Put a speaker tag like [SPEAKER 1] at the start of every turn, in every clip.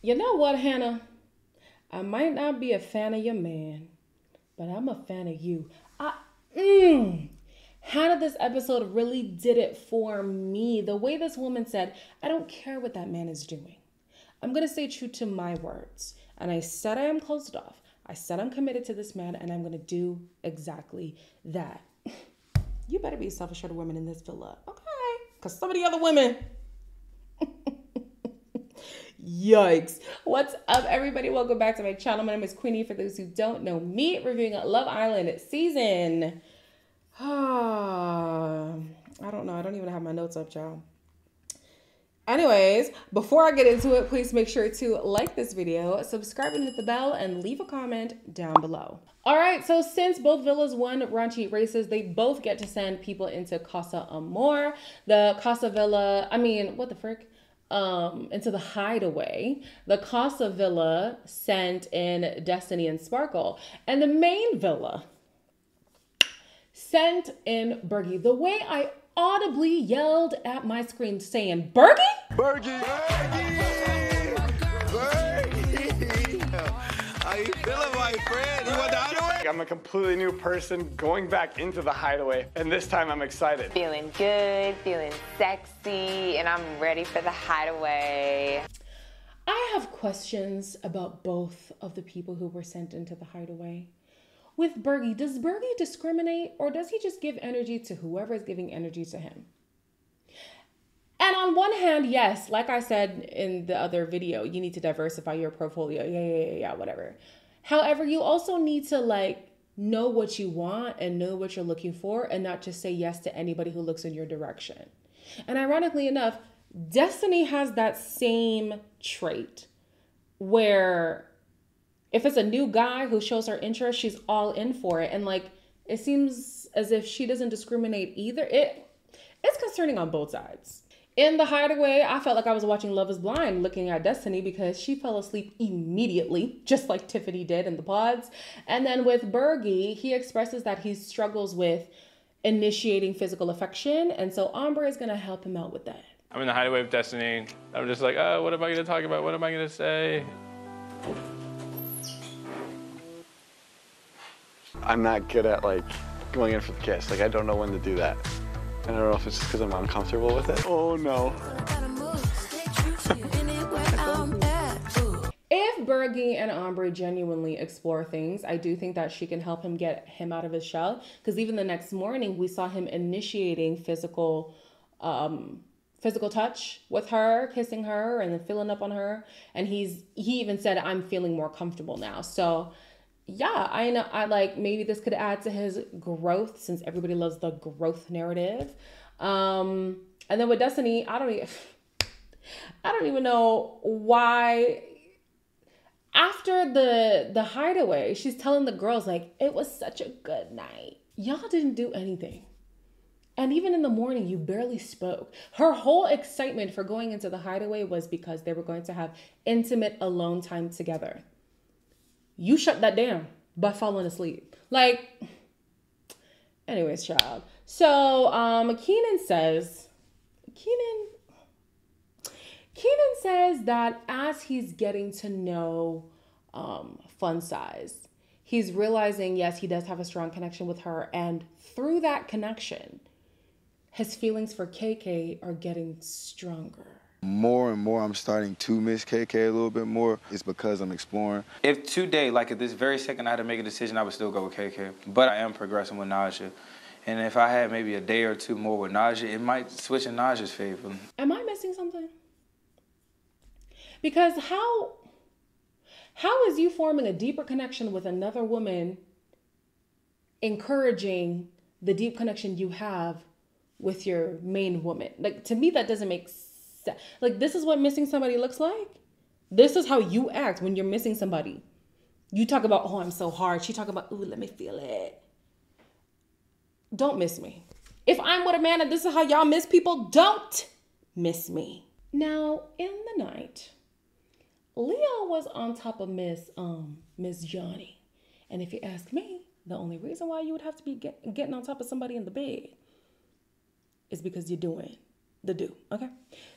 [SPEAKER 1] You know what, Hannah? I might not be a fan of your man, but I'm a fan of you. Mm, Hannah, this episode really did it for me. The way this woman said, I don't care what that man is doing. I'm going to stay true to my words. And I said I am closed off. I said I'm committed to this man, and I'm going to do exactly that. You better be a self-assured woman in this villa, okay? Because some of the other women, yikes. What's up, everybody? Welcome back to my channel. My name is Queenie. For those who don't know me, reviewing Love Island season. I don't know. I don't even have my notes up, y'all. Anyways, before I get into it, please make sure to like this video, subscribe and hit the bell, and leave a comment down below. All right, so since both villas won raunchy races, they both get to send people into Casa Amor. The Casa Villa, what the frick? Into the Hideaway. The Casa Villa sent in Destiny and Sparkle. And the main villa sent in Bergie. The way I audibly yelled at my screen saying, Bergie?
[SPEAKER 2] Bergie! Bergie! Bergie! How you feeling, my friend? You want the hideaway?
[SPEAKER 3] I'm a completely new person going back into the hideaway, and this time I'm excited.
[SPEAKER 4] Feeling good, feeling sexy, and I'm ready for the hideaway.
[SPEAKER 1] I have questions about both of the people who were sent into the hideaway. With Bergie, does Bergie discriminate, or does he just give energy to whoever is giving energy to him? And on one hand, yes, like I said in the other video, you need to diversify your portfolio. Yeah, whatever. However, you also need to know what you want and know what you're looking for and not just say yes to anybody who looks in your direction. And ironically enough, Destiny has that same trait where if it's a new guy who shows her interest, she's all in for it. And it seems as if she doesn't discriminate either. It's concerning on both sides. In the hideaway, I felt like I was watching Love is Blind looking at Destiny because she fell asleep immediately, just like Tiffany did in the pods. And then with Bergie, he expresses that he struggles with initiating physical affection. And so Amber is going to help him out with that.
[SPEAKER 5] I'm in the hideaway of Destiny. I'm just like, oh, what am I going to talk about? What am I going to say?
[SPEAKER 3] I'm not good at going in for the kiss. I don't know when to do that. And I don't know if it's just because I'm uncomfortable with it. Oh no.
[SPEAKER 1] If Bergie and Amber genuinely explore things, I do think that she can help him get him out of his shell. Because even the next morning, we saw him initiating physical touch with her, kissing her, and then filling up on her. And he even said, I'm feeling more comfortable now. So yeah, I know. Maybe this could add to his growth since everybody loves the growth narrative. And then with Destiny, I don't even know why. After the hideaway, she's telling the girls it was such a good night. Y'all didn't do anything. And even in the morning, you barely spoke. Her whole excitement for going into the hideaway was because they were going to have intimate alone time together. You shut that down by falling asleep. Anyways, child. So, Keenan says that as he's getting to know Fun Size, he's realizing, yes, he does have a strong connection with her. And through that connection, his feelings for KK are getting stronger.
[SPEAKER 2] More and more I'm starting to miss KK a little bit more. It's because I'm exploring.
[SPEAKER 6] If today, at this very second, I had to make a decision, I would still go with KK. But I am progressing with Naja. And if I had maybe a day or two more with Naja, it might switch in Naja's favor.
[SPEAKER 1] Am I missing something? Because how is you forming a deeper connection with another woman encouraging the deep connection you have with your main woman? To me, that doesn't make sense. This is what missing somebody looks like. This is how you act when you're missing somebody. You talk about, oh, I'm so hard. She talk about, ooh, let me feel it. Don't miss me. If I'm with a man and this is how y'all miss people, don't miss me. Now, in the night, Leo was on top of Miss Johnny. And if you ask me, the only reason why you would have to be getting on top of somebody in the bed is because you're doing the do, okay?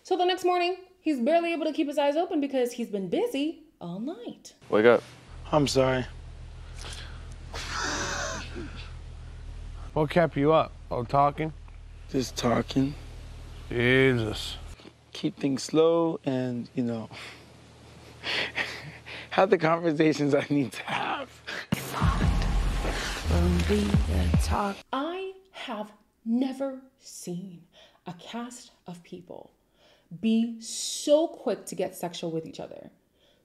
[SPEAKER 1] So the next morning, He's barely able to keep his eyes open because he's been busy all night.
[SPEAKER 3] Wake up.
[SPEAKER 7] I'm sorry. What kept you up? Oh, talking?
[SPEAKER 8] Just talking.
[SPEAKER 7] Jesus.
[SPEAKER 8] Keep things slow and, you know, have the conversations I need to have.
[SPEAKER 1] I have never seen a cast of people be so quick to get sexual with each other.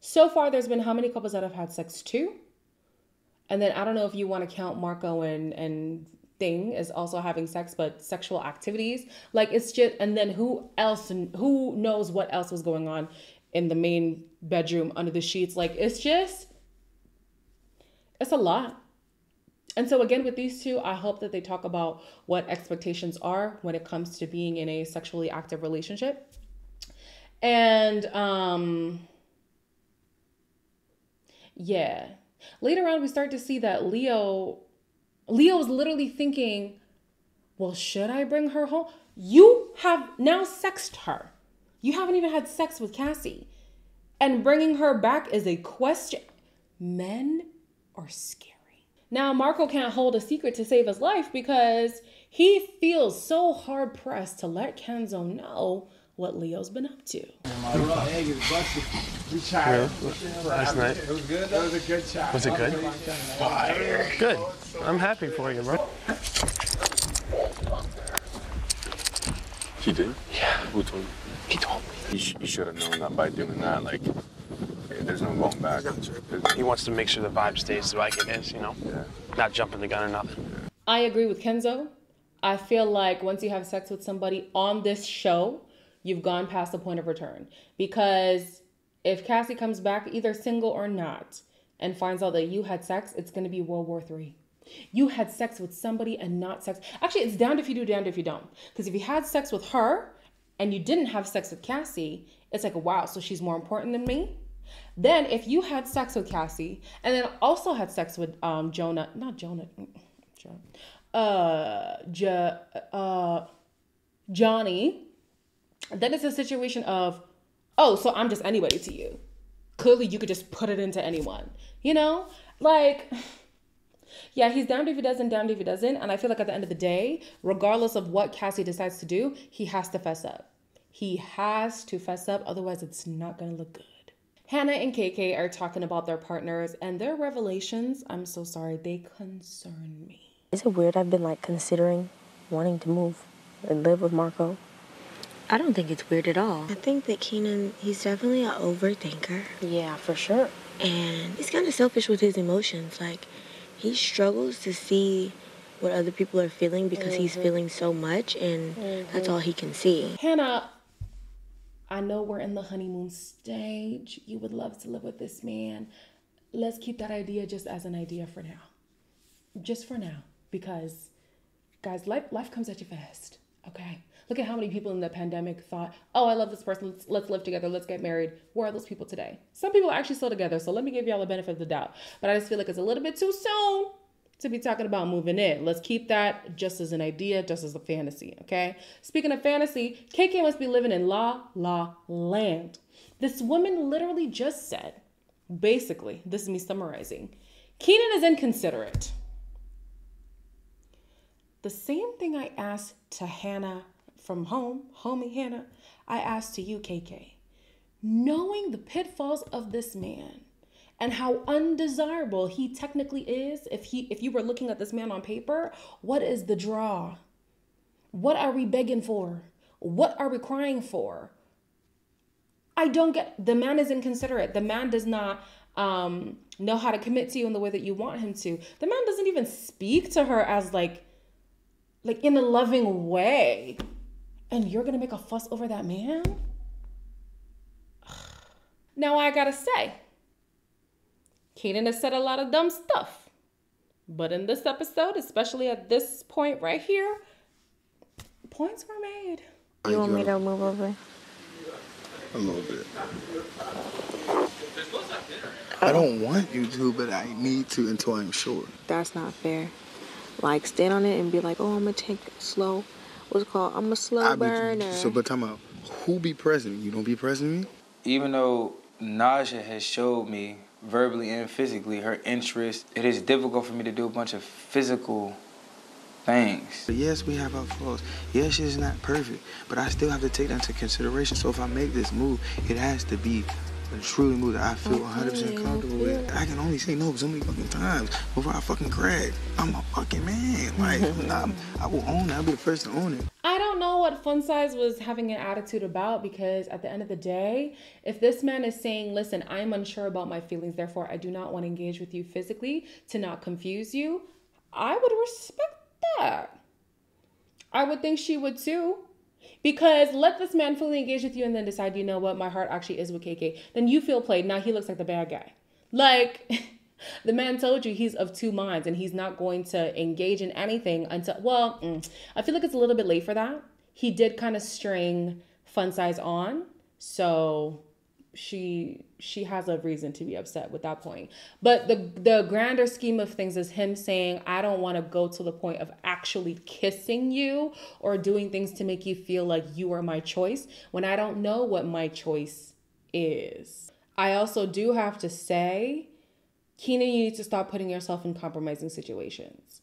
[SPEAKER 1] So far, there's been how many couples that have had sex? 2? And then I don't know if you want to count Marco and Thing as also having sex, but sexual activities. Like, it's just, and then who else, and who knows what else was going on in the main bedroom under the sheets. Like, it's a lot. And so again, with these two, I hope that they talk about what expectations are when it comes to being in a sexually active relationship. And yeah, later on we start to see that Leo is literally thinking, well, should I bring her home? You have now sexed her. You haven't even had sex with Cassie. And bringing her back is a question. Men are scary. Now, Marco can't hold a secret to save his life because he feels so hard pressed to let Kenzo know what Leo's been up to.
[SPEAKER 7] Really? Last night?
[SPEAKER 8] It was good. That was a good shot.
[SPEAKER 7] Was it good? Fire. Good. I'm happy for you, bro.
[SPEAKER 3] He did?
[SPEAKER 7] Yeah.
[SPEAKER 3] Who told you?
[SPEAKER 7] He told me.
[SPEAKER 3] You should have known that by doing that. Like, there's no going back.
[SPEAKER 7] He wants to make sure the vibe stays like it is, you know?
[SPEAKER 3] Yeah.
[SPEAKER 7] Not jumping the gun or nothing.
[SPEAKER 1] I agree with Kenzo. I feel like once you have sex with somebody on this show, you've gone past the point of return. Because if Cassie comes back, either single or not, and finds out that you had sex, it's going to be World War III. You had sex with somebody and not sex. Actually, it's damned if you do, damned if you don't. Because if you had sex with her and you didn't have sex with Cassie, it's like, wow, so she's more important than me? Then if you had sex with Cassie and then also had sex with Johnny, then it's a situation of, oh, so I'm just anybody to you. Clearly you could just put it into anyone, you know? Like, yeah, he's damned if he does and damned if he doesn't. And I feel like at the end of the day, regardless of what Cassie decides to do, he has to fess up. He has to fess up, otherwise it's not gonna look good. Hannah and KK are talking about their partners and their revelations, I'm so sorry, they concern me.
[SPEAKER 9] Is it weird I've been like considering wanting to move and live with Marco?
[SPEAKER 10] I don't think it's weird at all. I think that Keenan, he's definitely an overthinker.
[SPEAKER 9] Yeah, for sure.
[SPEAKER 10] And he's kind of selfish with his emotions. Like, he struggles to see what other people are feeling because he's feeling so much, and that's all he can see.
[SPEAKER 1] Hannah, I know we're in the honeymoon stage. You would love to live with this man. Let's keep that idea just as an idea for now. Just for now. Because, guys, life comes at you fast, okay? Look at how many people in the pandemic thought, oh, I love this person, let's live together, let's get married. Where are those people today? Some people are actually still together, so let me give y'all the benefit of the doubt. But I just feel like it's a little bit too soon to be talking about moving in. Let's keep that just as an idea, just as a fantasy, okay? Speaking of fantasy, KK must be living in La La Land. This woman literally just said, basically, this is me summarizing, Keenan is inconsiderate. The same thing I asked to Hannah from homie Hannah, I asked to you, KK. Knowing the pitfalls of this man and how undesirable he technically is, if you were looking at this man on paper, what is the draw? What are we begging for? What are we crying for? I don't get, the man is inconsiderate. The man does not know how to commit to you in the way that you want him to. The man doesn't even speak to her as like in a loving way. And you're gonna make a fuss over that man? Now I gotta say, Keenan has said a lot of dumb stuff. But in this episode, especially at this point right here, points were made.
[SPEAKER 9] You want me to move over?
[SPEAKER 2] A little bit. I don't want you to, but I need to until I'm sure.
[SPEAKER 10] That's not fair. Like, stand on it and be like, oh, I'm going to take it slow. What's it called? I'm a slow burner.
[SPEAKER 2] So, but time out. Who be pressing me? You don't be pressing me?
[SPEAKER 6] Even though Naja has showed me verbally and physically her interest, it is difficult for me to do a bunch of physical things.
[SPEAKER 2] Yes, we have our flaws. Yes, she's not perfect, but I still have to take that into consideration. So if I make this move, it has to be a truly move that I feel 100% comfortable with. I can only say no so many fucking times before I fucking crack. I'm a fucking man. Like, I will own it. I'll be the first to own it.
[SPEAKER 1] I don't know what Fun Size was having an attitude about, because at the end of the day, if this man is saying, listen, I'm unsure about my feelings, therefore I do not want to engage with you physically to not confuse you, I would respect that. I would think she would too. Because let this man fully engage with you and then decide, you know what, my heart actually is with KK. Then you feel played. Now he looks like the bad guy. Like, the man told you he's of two minds and he's not going to engage in anything until, well, I feel like it's a little bit late for that. He did kind of string Fun Size on. So she has a reason to be upset with that point. But the grander scheme of things is him saying, I don't want to go to the point of actually kissing you or doing things to make you feel like you are my choice when I don't know what my choice is. I also do have to say, Keenan, you need to stop putting yourself in compromising situations.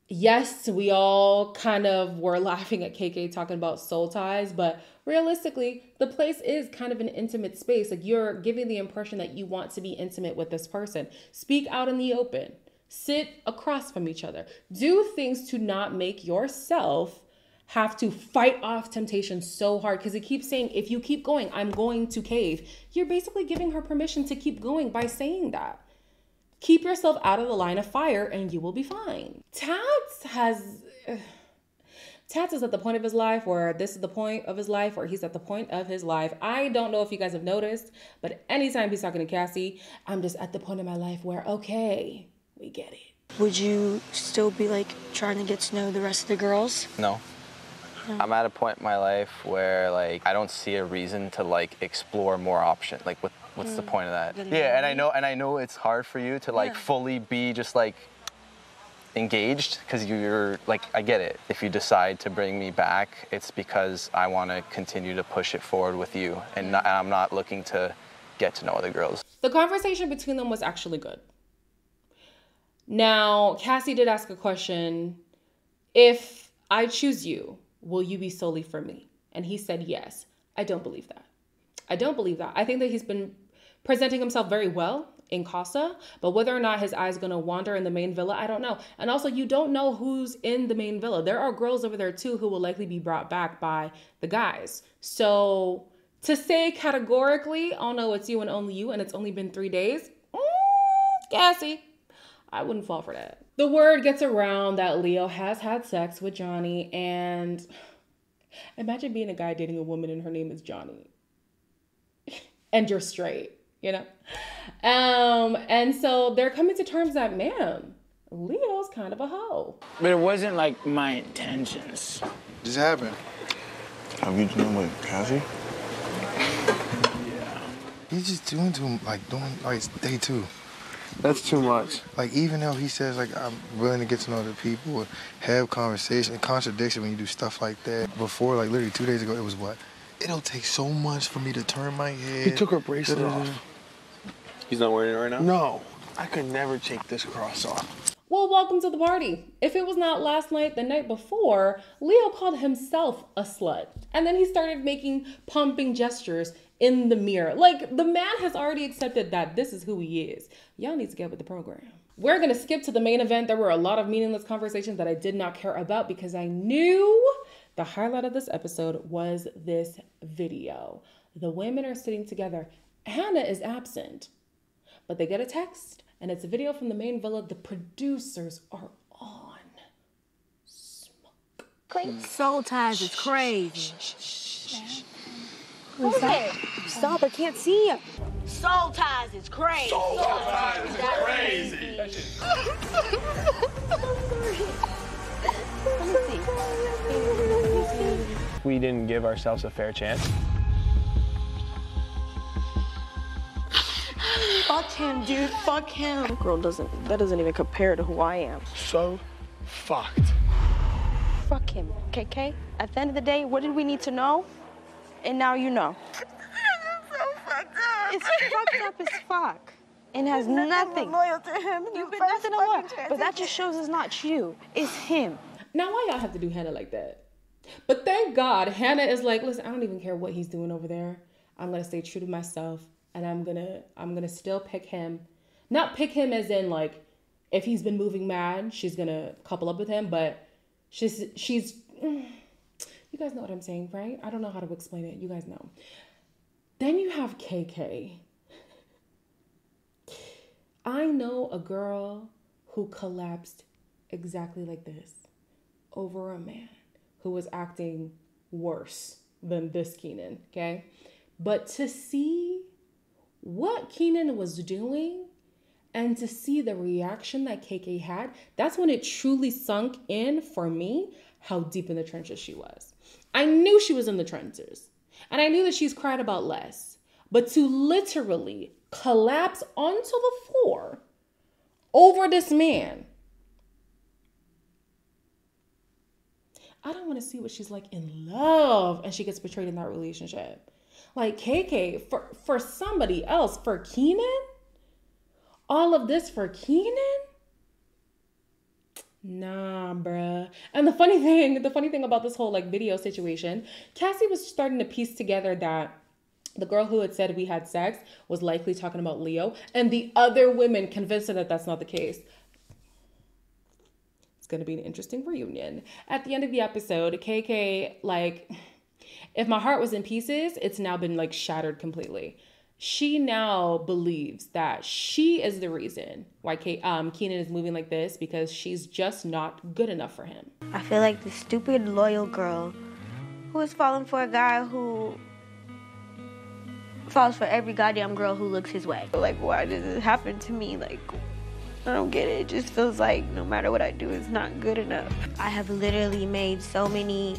[SPEAKER 1] Yes, we all kind of were laughing at KK talking about soul ties, but realistically, the place is kind of an intimate space. Like, you're giving the impression that you want to be intimate with this person. Speak out in the open. Sit across from each other. Do things to not make yourself have to fight off temptation so hard, because it keeps saying, if you keep going, I'm going to cave. You're basically giving her permission to keep going by saying that. Keep yourself out of the line of fire and you will be fine. Tats is at the point of his life where this is the point of his life, or he's at the point of his life. I don't know if you guys have noticed, but anytime he's talking to Cassie, I'm just at the point of my life where, okay, we get it.
[SPEAKER 10] Would you still be like trying to get to know the rest of the girls?
[SPEAKER 11] No. I'm at a point in my life where like I don't see a reason to like explore more options. Like what's the point of that? Yeah, and I know it's hard for you to like fully be just like engaged, because you're like, I get it. If you decide to bring me back, it's because I want to continue to push it forward with you, and I'm not looking to get to know other girls.
[SPEAKER 1] The conversation between them was actually good. Now, Cassie did ask a question. If I choose you, will you be solely for me? And he said yes. I don't believe that. I don't believe that. I think that he's been presenting himself very well in Casa, but whether or not his eye's gonna wander in the main villa, I don't know. And also, you don't know who's in the main villa. There are girls over there too who will likely be brought back by the guys. So to say categorically, oh no, it's you and only you, and it's only been 3 days, Cassie, I wouldn't fall for that. The word gets around that Leo has had sex with Johnny, and imagine being a guy dating a woman and her name is Johnny. And you're straight, you know? And so they're coming to terms that, man, Leo's kind of a hoe.
[SPEAKER 8] But it wasn't like my intentions.
[SPEAKER 2] Just happened.
[SPEAKER 12] Have you done with Cassie?
[SPEAKER 2] Yeah. He's just doing day 2.
[SPEAKER 8] That's too much.
[SPEAKER 2] Like, even though he says, like, I'm willing to get to know other people, have conversation, contradiction when you do stuff like that. Before, like, literally 2 days ago, it was what? It'll take so much for me to turn my head.
[SPEAKER 8] He took her bracelet off.
[SPEAKER 3] He's not wearing it right now?
[SPEAKER 8] No. I could never take this cross off.
[SPEAKER 1] Well, welcome to the party. If it was not last night, the night before, Leo called himself a slut. And then he started making pumping gestures in the mirror. Like, the man has already accepted that this is who he is. Y'all need to get with the program. We're gonna skip to the main event. There were a lot of meaningless conversations that I did not care about because I knew the highlight of this episode was this video. The women are sitting together. Hannah is absent, but they get a text and it's a video from the main villa. The producers are on smoke.
[SPEAKER 9] Soul Ties is crazy.
[SPEAKER 10] Who's that? Stop, I can't see you.
[SPEAKER 9] Soul Ties is crazy.
[SPEAKER 12] Soul Ties is crazy.
[SPEAKER 7] We didn't give ourselves a fair chance.
[SPEAKER 10] Fuck him, dude. Fuck him.
[SPEAKER 9] That doesn't even compare to who I am.
[SPEAKER 8] So fucked.
[SPEAKER 9] fuck him, KK. At the end of the day, what did we need to know? And now you know.
[SPEAKER 10] So fucked up.
[SPEAKER 9] It's fucked up as fuck. And has nothing.
[SPEAKER 10] Loyal to him.
[SPEAKER 9] You've been nothing to loyal. But that just shows it's not you. It's him.
[SPEAKER 1] Now, why y'all have to do Hannah like that? But thank God, Hannah is like, listen, I don't even care what he's doing over there. I'm gonna stay true to myself, and I'm gonna still pick him. Not pick him as in like, if he's been moving mad, she's gonna couple up with him. But she's. You guys know what I'm saying, right? I don't know how to explain it. You guys know. Then you have KK. I know a girl who collapsed exactly like this over a man who was acting worse than this Keenan, okay? But to see what Keenan was doing and to see the reaction that KK had, that's when it truly sunk in for me how deep in the trenches she was. I knew she was in the trenches, and I knew that she's cried about less, but to literally collapse onto the floor over this man, I don't want to see what she's like in love and she gets betrayed in that relationship. Like KK, for somebody else, for Keenan, all of this for Keenan? Nah, bruh. And the funny thing about this whole like video situation, Cassie was starting to piece together that the girl who had said we had sex was likely talking about Leo, and the other women convinced her that that's not the case. It's going to be an interesting reunion. At the end of the episode, KK, like, if my heart was in pieces, it's now been like shattered completely. She now believes that she is the reason why Keenan is moving like this, because she's just not good enough for him.
[SPEAKER 10] I feel like the stupid loyal girl who is falling for a guy who falls for every goddamn girl who looks his way. Like, why does it happen to me? Like, I don't get it. It just feels like no matter what I do, it's not good enough. I have literally made so many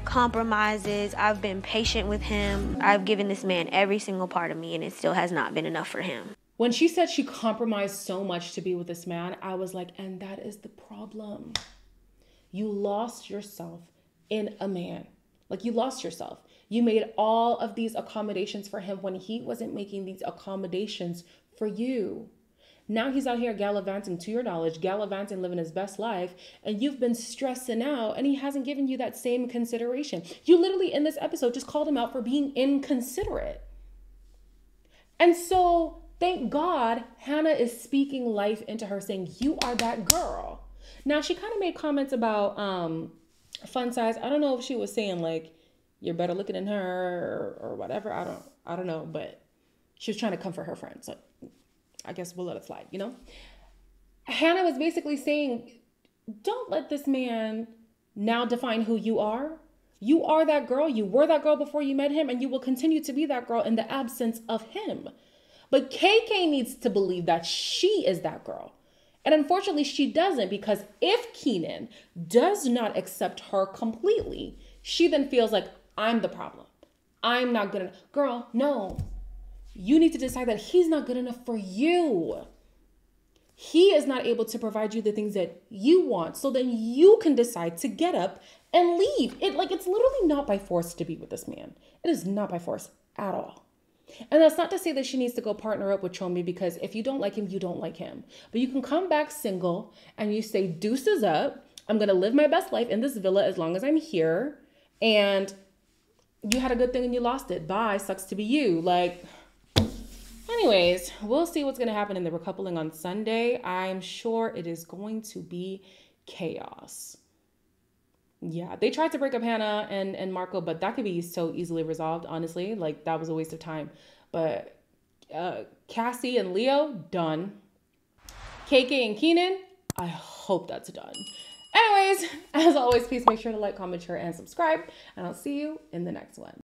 [SPEAKER 10] compromises. I've been patient with him. I've given this man every single part of me, and it still has not been enough for him.
[SPEAKER 1] When she said she compromised so much to be with this man, I was like, and that is the problem. You lost yourself in a man. Like, you lost yourself. You made all of these accommodations for him when he wasn't making these accommodations for you. Now he's out here gallivanting, to your knowledge, gallivanting, living his best life, and you've been stressing out, and he hasn't given you that same consideration. You literally, in this episode, just called him out for being inconsiderate. And so, thank God, Hannah is speaking life into her, saying, you are that girl. Now, she kind of made comments about fun size. I don't know if she was saying, like, you're better looking than her or whatever. I don't know, but she was trying to comfort her friend. So I guess we'll let it slide, you know? Hannah was basically saying, don't let this man now define who you are. You are that girl. You were that girl before you met him, and you will continue to be that girl in the absence of him. But KK needs to believe that she is that girl. And unfortunately, she doesn't, because if Keenan does not accept her completely, she then feels like, I'm the problem. I'm not good enough. Girl, no. You need to decide that he's not good enough for you. He is not able to provide you the things that you want. So then you can decide to get up and leave. It's literally not by force to be with this man. It is not by force at all. And that's not to say that she needs to go partner up with Chomi, because if you don't like him, you don't like him. But you can come back single and you say, deuces up. I'm going to live my best life in this villa as long as I'm here. And you had a good thing and you lost it. Bye. Sucks to be you. Like, anyways, we'll see what's going to happen in the recoupling on Sunday. I'm sure it is going to be chaos. Yeah, they tried to break up Hannah and Marco, but that could be so easily resolved, honestly. Like, that was a waste of time. But Cassie and Leo, done. KK and Keenan, I hope that's done. Anyways, as always, please make sure to like, comment, share, and subscribe. And I'll see you in the next one.